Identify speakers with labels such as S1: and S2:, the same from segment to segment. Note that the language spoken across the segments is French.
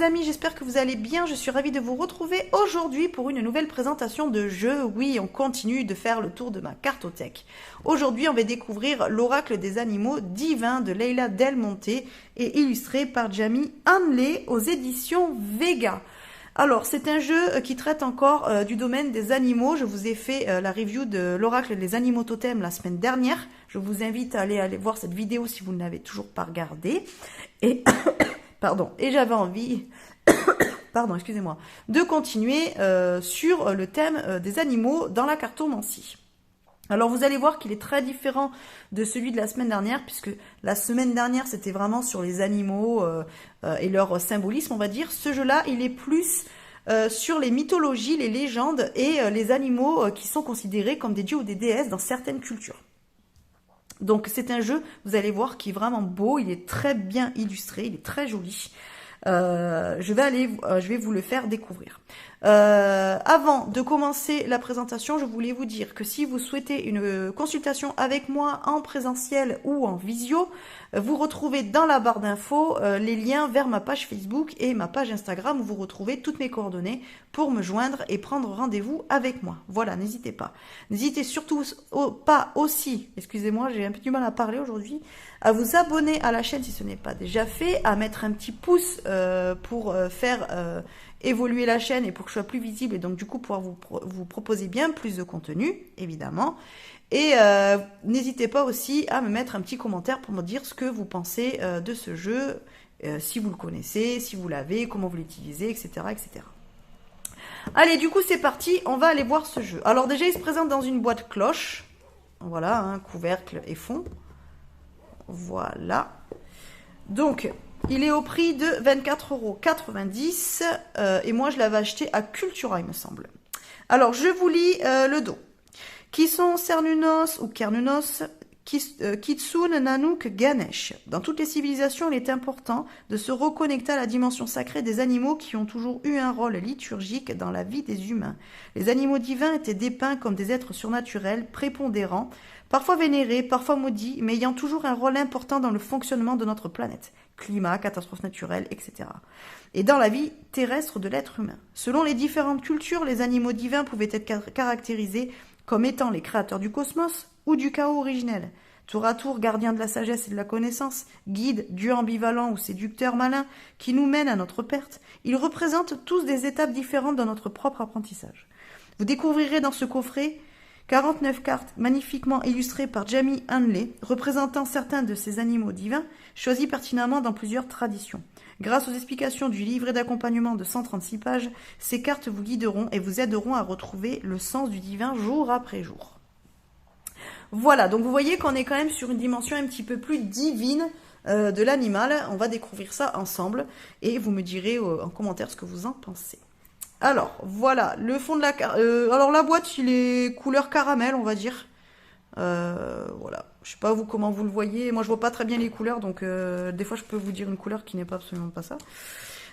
S1: amis, j'espère que vous allez bien. Je suis ravie de vous retrouver aujourd'hui pour une nouvelle présentation de jeu. Oui, on continue de faire le tour de ma cartothèque. Aujourd'hui, on va découvrir l'oracle des animaux divins de Leila Del Monte et illustré par Jamie Hanley aux éditions Vega. Alors, c'est un jeu qui traite encore du domaine des animaux. Je vous ai fait la review de l'oracle des animaux totems la semaine dernière. Je vous invite à aller voir cette vidéo si vous ne l'avez toujours pas regardée. Et, pardon, et j'avais envie, pardon, excusez-moi, de continuer sur le thème des animaux dans la cartomancie. Alors vous allez voir qu'il est très différent de celui de la semaine dernière, puisque la semaine dernière c'était vraiment sur les animaux et leur symbolisme, on va dire. Ce jeu-là, il est plus sur les mythologies, les légendes et les animaux qui sont considérés comme des dieux ou des déesses dans certaines cultures. Donc c'est un jeu, vous allez voir, qui est vraiment beau, il est très bien illustré, il est très joli. Je vais vous le faire découvrir. Avant de commencer la présentation, je voulais vous dire que si vous souhaitez une consultation avec moi en présentiel ou en visio, vous retrouvez dans la barre d'infos les liens vers ma page Facebook et ma page Instagram où vous retrouvez toutes mes coordonnées pour me joindre et prendre rendez-vous avec moi. Voilà, n'hésitez pas. N'hésitez surtout pas aussi, excusez-moi, j'ai un peu du mal à parler aujourd'hui, à vous abonner à la chaîne si ce n'est pas déjà fait, à mettre un petit pouce pour faire évoluer la chaîne et pour que je sois plus visible et donc du coup pouvoir vous proposer bien plus de contenu, évidemment. Et n'hésitez pas aussi à me mettre un petit commentaire pour me dire ce que vous pensez de ce jeu, si vous le connaissez, si vous l'avez, comment vous l'utilisez, etc., etc. Allez, du coup c'est parti, on va aller voir ce jeu. Alors déjà il se présente dans une boîte cloche, voilà, hein, couvercle et fond. Voilà. Donc, il est au prix de 24,90 € et moi je l'avais acheté à Cultura, il me semble. Alors, je vous lis le dos. Qui sont Cernunnos ou Kernunos, Kitsune, Nanook, Ganesh. Dans toutes les civilisations, il est important de se reconnecter à la dimension sacrée des animaux qui ont toujours eu un rôle liturgique dans la vie des humains. Les animaux divins étaient dépeints comme des êtres surnaturels, prépondérants, parfois vénérés, parfois maudits, mais ayant toujours un rôle important dans le fonctionnement de notre planète. Climat, catastrophes naturelles, etc. Et dans la vie terrestre de l'être humain. Selon les différentes cultures, les animaux divins pouvaient être caractérisés comme étant les créateurs du cosmos ou du chaos originel. Tour à tour, gardiens de la sagesse et de la connaissance, guides, dieux ambivalents ou séducteurs malins, qui nous mènent à notre perte, ils représentent tous des étapes différentes dans notre propre apprentissage. Vous découvrirez dans ce coffret 49 cartes magnifiquement illustrées par Jamie Hanley, représentant certains de ces animaux divins, choisis pertinemment dans plusieurs traditions. Grâce aux explications du livret d'accompagnement de 136 pages, ces cartes vous guideront et vous aideront à retrouver le sens du divin jour après jour. Voilà, donc vous voyez qu'on est quand même sur une dimension un petit peu plus divine de l'animal. On va découvrir ça ensemble et vous me direz en commentaire ce que vous en pensez. Alors, voilà, le fond de la carte. Alors, la boîte, il est couleur caramel, on va dire. Voilà. Je sais pas vous comment vous le voyez. Moi, je vois pas très bien les couleurs, donc des fois, je peux vous dire une couleur qui n'est pas absolument pas ça.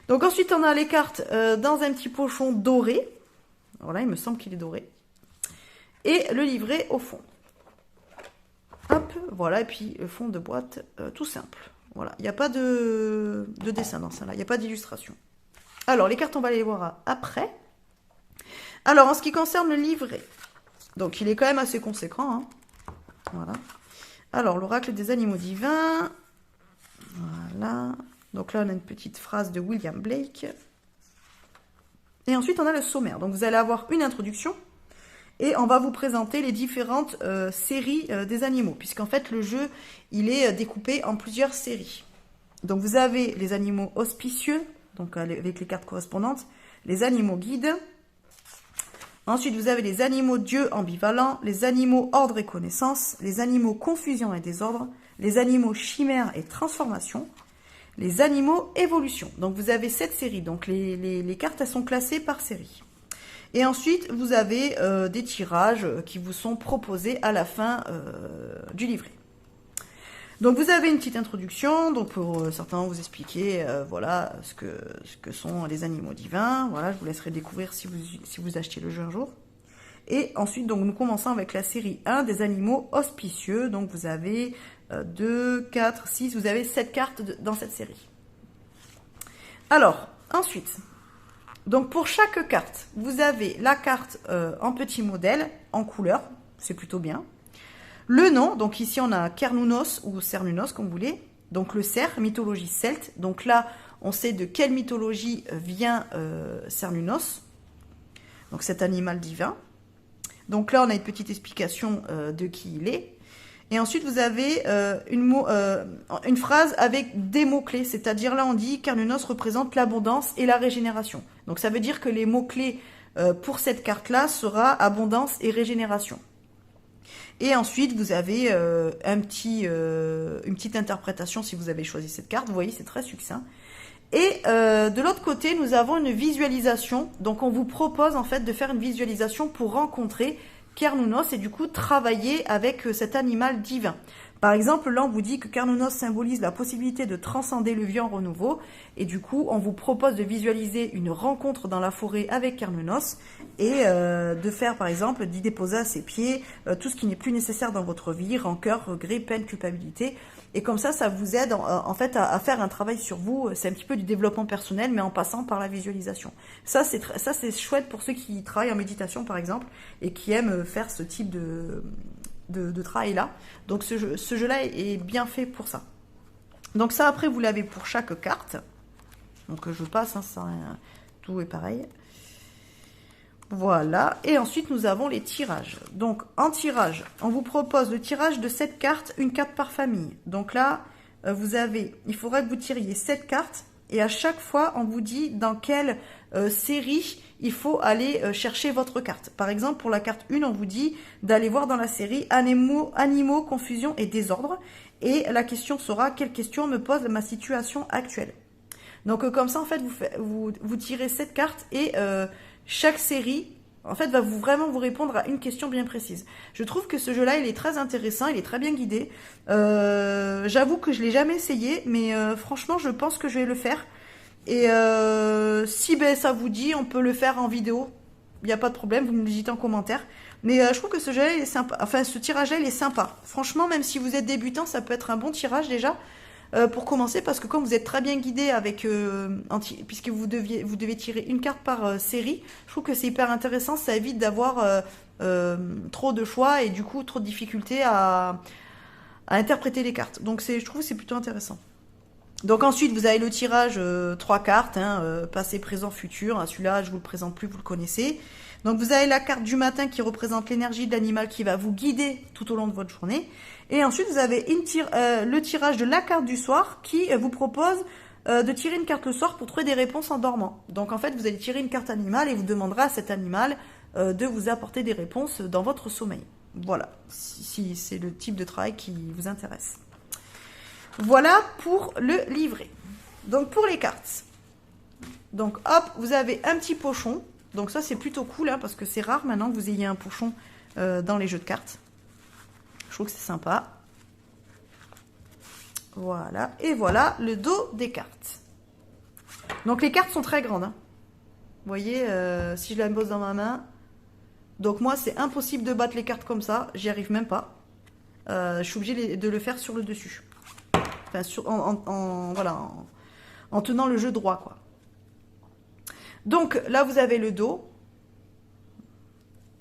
S1: Donc, ensuite, on a les cartes dans un petit pochon doré. Voilà, il me semble qu'il est doré. Et le livret au fond. Hop, voilà, et puis le fond de boîte, tout simple. Voilà, il n'y a pas de dessin dans ça, là. Il n'y a pas d'illustration. Alors, les cartes, on va les voir après. Alors, en ce qui concerne le livret, donc il est quand même assez conséquent. Hein. Voilà. Alors, l'oracle des animaux divins. Voilà. Donc là, on a une petite phrase de William Blake. Et ensuite, on a le sommaire. Donc, vous allez avoir une introduction. Et on va vous présenter les différentes séries des animaux. Puisqu'en fait, le jeu, il est découpé en plusieurs séries. Donc, vous avez les animaux auspicieux. Donc avec les cartes correspondantes, les animaux guides. Ensuite, vous avez les animaux dieux ambivalents, les animaux ordre et connaissance, les animaux confusion et désordre, les animaux chimère et transformation, les animaux évolution. Donc vous avez cette série, donc les cartes elles sont classées par série. Et ensuite, vous avez des tirages qui vous sont proposés à la fin du livret. Donc vous avez une petite introduction, donc pour certains vous expliquer voilà ce que sont les animaux divins. Voilà, je vous laisserai découvrir si vous achetez le jeu un jour. Et ensuite, donc nous commençons avec la série 1 des animaux auspicieux. Donc vous avez 2, 4, 6, vous avez 7 cartes dans cette série. Alors, Ensuite, donc pour chaque carte, vous avez la carte en petit modèle, en couleur, c'est plutôt bien. Le nom, donc ici on a Cernunnos ou Cernunnos comme vous voulez. Donc le cerf, mythologie celte. Donc là, on sait de quelle mythologie vient Cernunnos. Donc cet animal divin. Donc là, on a une petite explication de qui il est. Et ensuite, vous avez une phrase avec des mots-clés. C'est-à-dire là, on dit Cernunnos représente l'abondance et la régénération. Donc ça veut dire que les mots-clés pour cette carte-là sera abondance et régénération. Et ensuite, vous avez une petite interprétation si vous avez choisi cette carte. Vous voyez, c'est très succinct. Et de l'autre côté, nous avons une visualisation. Donc, on vous propose en fait de faire une visualisation pour rencontrer Cernunnos et du coup travailler avec cet animal divin. Par exemple, là, on vous dit que Cernunnos symbolise la possibilité de transcender le vieux en renouveau. Et du coup, on vous propose de visualiser une rencontre dans la forêt avec Cernunnos et de faire, par exemple, d'y déposer à ses pieds tout ce qui n'est plus nécessaire dans votre vie, rancœur, regret, peine, culpabilité. Et comme ça vous aide en fait à faire un travail sur vous. C'est un petit peu du développement personnel, mais en passant par la visualisation. Ça, c'est chouette pour ceux qui travaillent en méditation, par exemple, et qui aiment faire ce type de travail-là. Donc ce jeu-là est bien fait pour ça. Donc ça, après, vous l'avez pour chaque carte. Donc je passe, tout est pareil. Voilà, et ensuite nous avons les tirages. Donc en tirage, on vous propose le tirage de 7 cartes, une carte par famille. Donc là, il faudra que vous tiriez 7 cartes, et à chaque fois, on vous dit dans quelle série il faut aller chercher votre carte. Par exemple, pour la carte 1, on vous dit d'aller voir dans la série animaux, confusion et désordre. Et la question sera, quelle question me pose ma situation actuelle? Donc comme ça, en fait, vous tirez 7 cartes et chaque série, en fait, va vraiment vous répondre à une question bien précise. Je trouve que ce jeu-là, il est très intéressant, il est très bien guidé. J'avoue que je ne l'ai jamais essayé, mais franchement, je pense que je vais le faire. Et si ça vous dit, on peut le faire en vidéo. Il n'y a pas de problème, vous me le dites en commentaire. Mais je trouve que ce jeu-là, il est sympa. Enfin, ce tirage-là, il est sympa. Franchement, même si vous êtes débutant, ça peut être un bon tirage déjà. Pour commencer, parce que comme vous êtes très bien guidé avec puisque vous devez tirer une carte par série, je trouve que c'est hyper intéressant. Ça évite d'avoir trop de choix et du coup trop de difficultés à interpréter les cartes. Donc je trouve que c'est plutôt intéressant. Donc ensuite, vous avez le tirage 3 cartes, passé, présent, futur. Celui-là, je vous le présente plus, vous le connaissez. Donc vous avez la carte du matin qui représente l'énergie de l'animal qui va vous guider tout au long de votre journée. Et ensuite, vous avez le tirage de la carte du soir qui vous propose de tirer une carte le soir pour trouver des réponses en dormant. Donc en fait, vous allez tirer une carte animale et vous demanderez à cet animal de vous apporter des réponses dans votre sommeil. Voilà, si c'est le type de travail qui vous intéresse. Voilà pour le livret. Donc pour les cartes. Donc hop, vous avez un petit pochon. Donc ça c'est plutôt cool parce que c'est rare maintenant que vous ayez un pochon dans les jeux de cartes. Je trouve que c'est sympa. Voilà. Et voilà le dos des cartes. Donc les cartes sont très grandes. Vous voyez, si je la pose dans ma main. Donc moi c'est impossible de battre les cartes comme ça. J'y arrive même pas. Je suis obligée de le faire sur le dessus. Enfin, en tenant le jeu droit, quoi. Donc, là, vous avez le dos.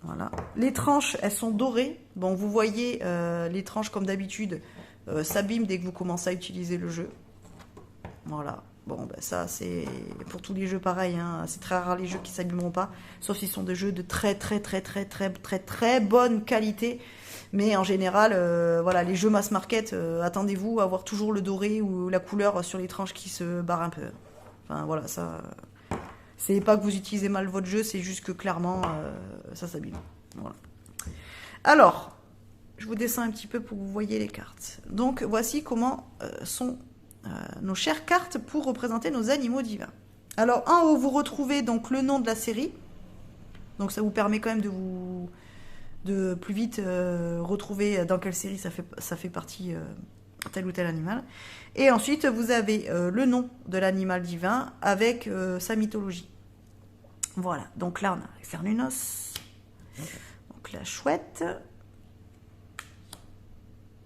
S1: Voilà. Les tranches, elles sont dorées. Bon, vous voyez, les tranches, comme d'habitude, s'abîment dès que vous commencez à utiliser le jeu. Voilà. Bon, ben ça, c'est pour tous les jeux pareil. C'est très rare les jeux qui ne s'abîmeront pas. Sauf s'ils sont des jeux de très bonne qualité. Mais en général, voilà, les jeux mass market, attendez-vous à avoir toujours le doré ou la couleur sur les tranches qui se barrent un peu. Enfin, voilà, ça... c'est pas que vous utilisez mal votre jeu, c'est juste que clairement, ça s'abîme. Voilà. Alors, je vous descends un petit peu pour que vous voyez les cartes. Donc, voici comment sont nos chères cartes pour représenter nos animaux divins. Alors, en haut, vous retrouvez donc le nom de la série. Donc, ça vous permet quand même de plus vite retrouver dans quelle série ça fait partie tel ou tel animal. Et ensuite, vous avez le nom de l'animal divin avec sa mythologie. Voilà, donc là, on a Cernunnos, donc la chouette,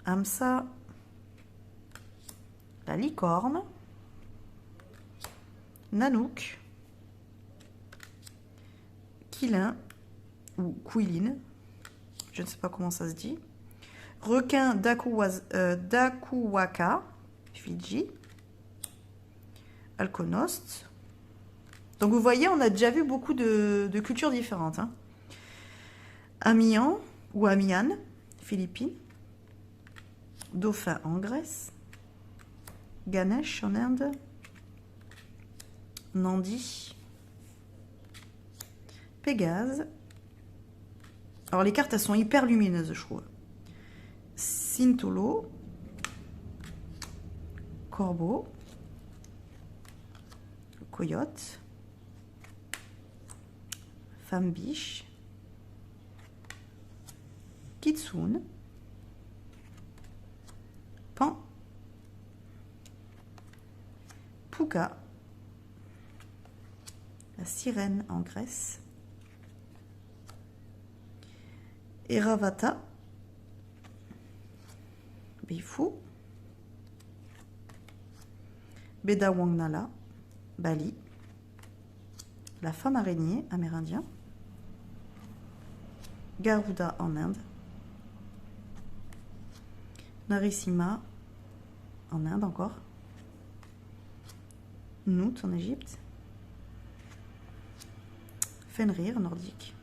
S1: Amsa, la licorne, Nanook, Quilin ou Quilin, je ne sais pas comment ça se dit, requin d'Akuwaka, Fidji, Alkonost. Donc vous voyez, on a déjà vu beaucoup de cultures différentes. Hein. Amihan ou Amihan, Philippines. Dauphin en Grèce. Ganesh en Inde. Nandi. Pégase. Alors les cartes, elles sont hyper lumineuses, je trouve. Sintolo. Corbeau. Coyote. Femme biche. Kitsune. Pan. Puka. La sirène en Grèce. Eravata. Bifu. Bedawangnala. Bali. La femme araignée, amérindien. Garuda en Inde. Narisima en Inde encore. Nout en Égypte. Fenrir nordique.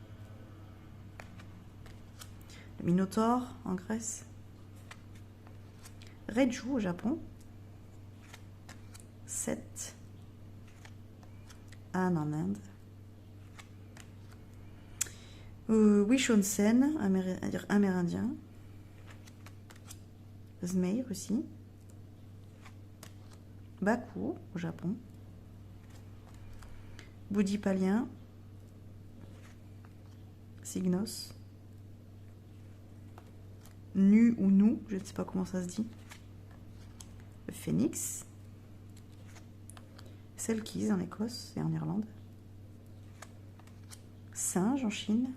S1: Le Minotaure en Grèce. Reiju au Japon. Set. Anne en Inde. Wishonsen, amérindien. Zmei, Russie. Baku, au Japon. Boudipalien. Cygnos. Nu ou nous, je ne sais pas comment ça se dit. Le phénix. Selkies en Écosse et en Irlande. Singe en Chine.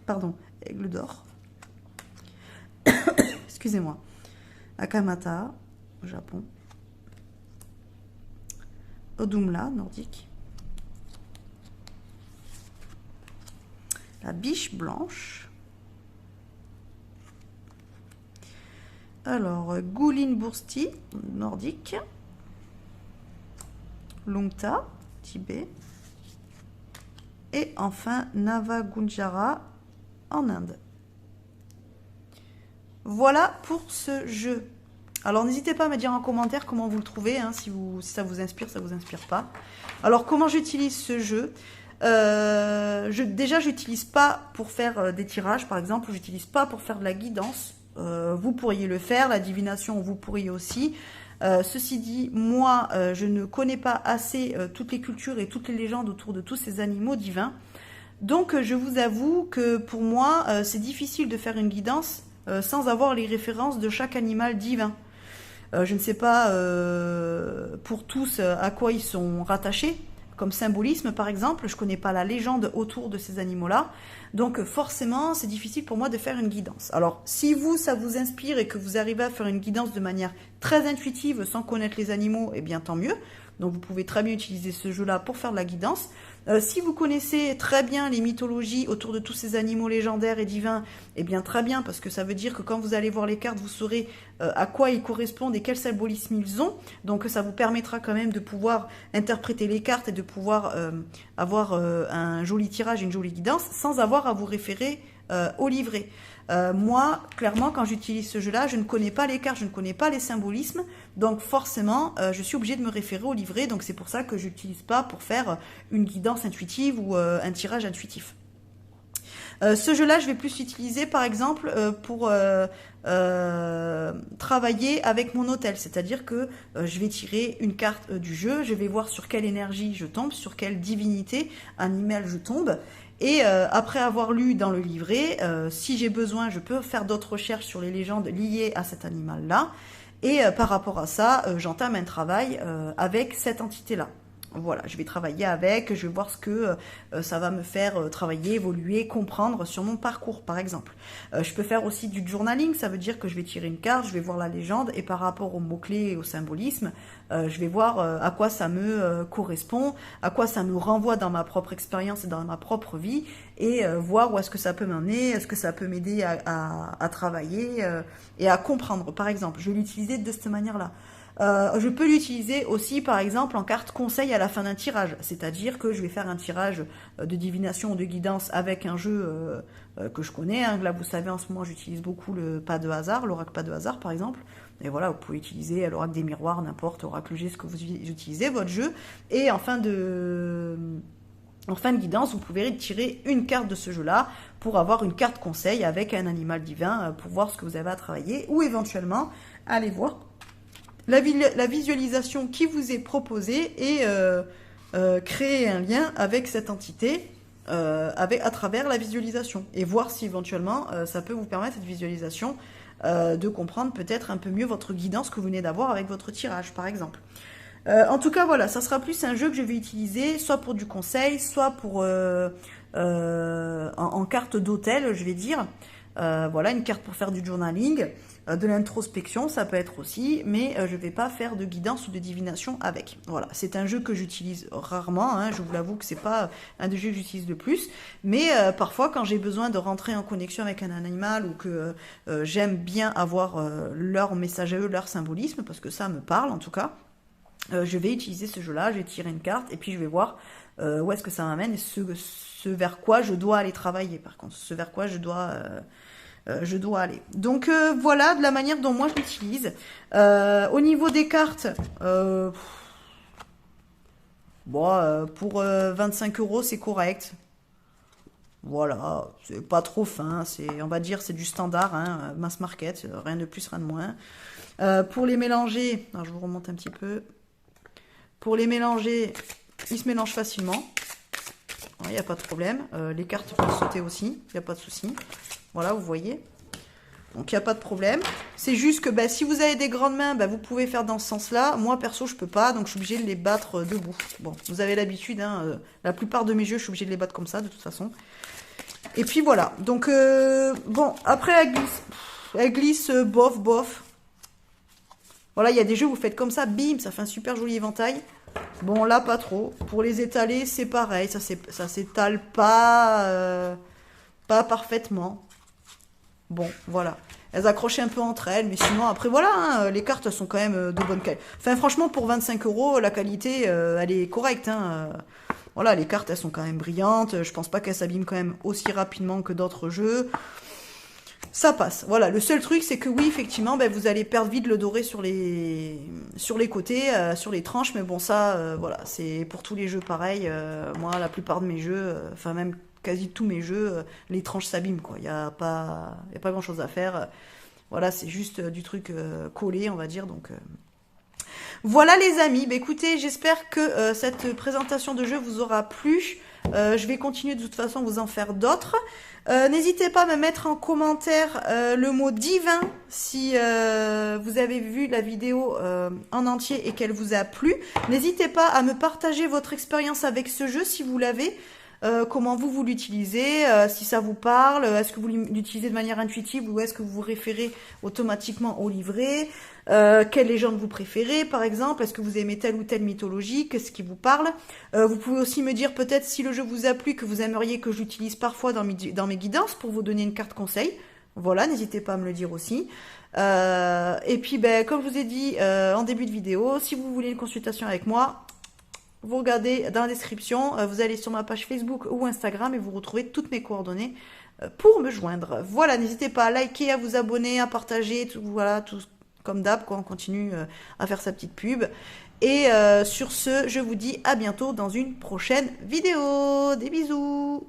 S1: Pardon, aigle d'or. Excusez-moi. Akamata au Japon. Odumla, nordique. La biche blanche. Alors, Goulin Boursti, nordique. Lungta, Tibet. Et enfin, Navagunjara, en Inde. Voilà pour ce jeu. Alors, n'hésitez pas à me dire en commentaire comment vous le trouvez, hein, si ça vous inspire, ça vous inspire pas. Alors, comment j'utilise ce jeu? Déjà, j'utilise pas pour faire des tirages, par exemple. J'utilise pas pour faire de la guidance. Vous pourriez le faire, la divination, vous pourriez aussi. Ceci dit, moi, je ne connais pas assez toutes les cultures et toutes les légendes autour de tous ces animaux divins. Donc, je vous avoue que pour moi, c'est difficile de faire une guidance sans avoir les références de chaque animal divin. Je ne sais pas pour tous à quoi ils sont rattachés. Comme symbolisme, par exemple, je ne connais pas la légende autour de ces animaux-là. Donc, forcément, c'est difficile pour moi de faire une guidance. Alors, si vous, ça vous inspire et que vous arrivez à faire une guidance de manière très intuitive, sans connaître les animaux, eh bien, tant mieux. Donc, vous pouvez très bien utiliser ce jeu-là pour faire de la guidance. Si vous connaissez très bien les mythologies autour de tous ces animaux légendaires et divins, eh bien, très bien, parce que ça veut dire que quand vous allez voir les cartes, vous saurez à quoi ils correspondent et quel symbolisme ils ont. Donc, ça vous permettra quand même de pouvoir interpréter les cartes et de pouvoir avoir un joli tirage, une jolie guidance, sans avoir à vous référer au livret. Moi, clairement, quand j'utilise ce jeu-là, je ne connais pas les cartes, je ne connais pas les symbolismes, donc forcément, je suis obligée de me référer au livret, donc c'est pour ça que je n'utilise pas pour faire une guidance intuitive ou un tirage intuitif. Ce jeu-là, je vais plus l'utiliser, par exemple, pour travailler avec mon hôtel, c'est-à-dire que je vais tirer une carte du jeu, je vais voir sur quelle énergie je tombe, sur quelle divinité animale je tombe, et après avoir lu dans le livret, si j'ai besoin, je peux faire d'autres recherches sur les légendes liées à cet animal-là. Et par rapport à ça, j'entame un travail avec cette entité-là. Voilà, je vais travailler avec, je vais voir ce que ça va me faire travailler, évoluer, comprendre sur mon parcours, par exemple. Je peux faire aussi du journaling, ça veut dire que je vais tirer une carte, je vais voir la légende, et par rapport aux mots-clés et au symbolisme, je vais voir à quoi ça me correspond, à quoi ça me renvoie dans ma propre expérience et dans ma propre vie, et voir où est-ce que ça peut m'amener, est-ce que ça peut m'aider à travailler et à comprendre, par exemple. Je vais l'utiliser de cette manière-là. Je peux l'utiliser aussi, par exemple, en carte conseil à la fin d'un tirage. C'est-à-dire que je vais faire un tirage de divination ou de guidance avec un jeu que je connais. Hein. Là, vous savez, en ce moment, j'utilise beaucoup le pas de hasard, l'oracle pas de hasard, par exemple. Et voilà, vous pouvez utiliser l'oracle des miroirs, n'importe, oracle G, ce que vous utilisez, votre jeu. Et en fin de guidance, vous pouvez tirer une carte de ce jeu-là pour avoir une carte conseil avec un animal divin pour voir ce que vous avez à travailler. Ou éventuellement, allez voir la visualisation qui vous est proposée et créer un lien avec cette entité à travers la visualisation et voir si éventuellement ça peut vous permettre, cette visualisation, de comprendre peut-être un peu mieux votre guidance que vous venez d'avoir avec votre tirage, par exemple. En tout cas, voilà, ça sera plus un jeu que je vais utiliser, soit pour du conseil, soit pour en carte d'hôtel, je vais dire. Voilà, une carte pour faire du journaling, de l'introspection, ça peut être aussi, mais je ne vais pas faire de guidance ou de divination avec. Voilà, c'est un jeu que j'utilise rarement, hein, je vous l'avoue que c'est pas un des jeux que j'utilise le plus, mais parfois quand j'ai besoin de rentrer en connexion avec un animal ou que j'aime bien avoir leur message à eux, leur symbolisme, parce que ça me parle en tout cas, je vais utiliser ce jeu-là, je vais tirer une carte et puis je vais voir où est-ce que ça m'amène et ce vers quoi je dois aller travailler, par contre, ce vers quoi je dois aller. Donc voilà de la manière dont moi je l'utilise. Au niveau des cartes, pour 25 € c'est correct. Voilà, c'est pas trop fin, on va dire c'est du standard, hein, mass market, rien de plus, rien de moins. Pour les mélanger, alors je vous remonte un petit peu. Pour les mélanger, ils se mélangent facilement. Il n'y a pas de problème. Les cartes peuvent sauter aussi, il n'y a pas de souci. Voilà, vous voyez. Donc, il n'y a pas de problème. C'est juste que si vous avez des grandes mains, vous pouvez faire dans ce sens-là. Moi, perso, je peux pas, donc je suis obligée de les battre debout. Bon, vous avez l'habitude, hein, la plupart de mes jeux, je suis obligée de les battre comme ça, de toute façon. Et puis, voilà. Donc, bon, après, elle glisse bof, bof. Voilà, il y a des jeux où vous faites comme ça, bim, ça fait un super joli éventail. Bon, là, pas trop. Pour les étaler, c'est pareil, ça s'étale pas parfaitement. Bon, voilà. Elles accrochaient un peu entre elles, mais sinon, après, voilà, hein, les cartes sont quand même de bonne qualité. Enfin, franchement, pour 25 €, la qualité, elle est correcte. Hein. Voilà, les cartes, elles sont quand même brillantes. Je pense pas qu'elles s'abîment quand même aussi rapidement que d'autres jeux. Ça passe. Voilà, le seul truc, c'est que oui, effectivement, vous allez perdre vite le doré sur les côtés, sur les tranches. Mais bon, ça, voilà, c'est pour tous les jeux pareil. Moi, la plupart de mes jeux, enfin même quasi tous mes jeux, les tranches s'abîment, quoi. Il n'y a pas grand-chose à faire. Voilà, c'est juste du truc collé, on va dire. Donc, voilà les amis. Écoutez, j'espère que cette présentation de jeu vous aura plu. Je vais continuer de toute façon à vous en faire d'autres. N'hésitez pas à me mettre en commentaire le mot divin si vous avez vu la vidéo en entier et qu'elle vous a plu. N'hésitez pas à me partager votre expérience avec ce jeu si vous l'avez. Comment vous l'utilisez, si ça vous parle, est-ce que vous l'utilisez de manière intuitive ou est-ce que vous vous référez automatiquement au livret, quelle légende vous préférez par exemple, est-ce que vous aimez telle ou telle mythologie, qu'est-ce qui vous parle. Vous pouvez aussi me dire peut-être si le jeu vous a plu, que vous aimeriez que j'utilise parfois dans mes guidances pour vous donner une carte conseil. Voilà, n'hésitez pas à me le dire aussi. Et puis comme je vous ai dit en début de vidéo, si vous voulez une consultation avec moi, vous regardez dans la description, vous allez sur ma page Facebook ou Instagram et vous retrouvez toutes mes coordonnées pour me joindre. Voilà, n'hésitez pas à liker, à vous abonner, à partager, tout, voilà, tout comme d'hab, quoi. On continue à faire sa petite pub. Et sur ce, je vous dis à bientôt dans une prochaine vidéo. Des bisous!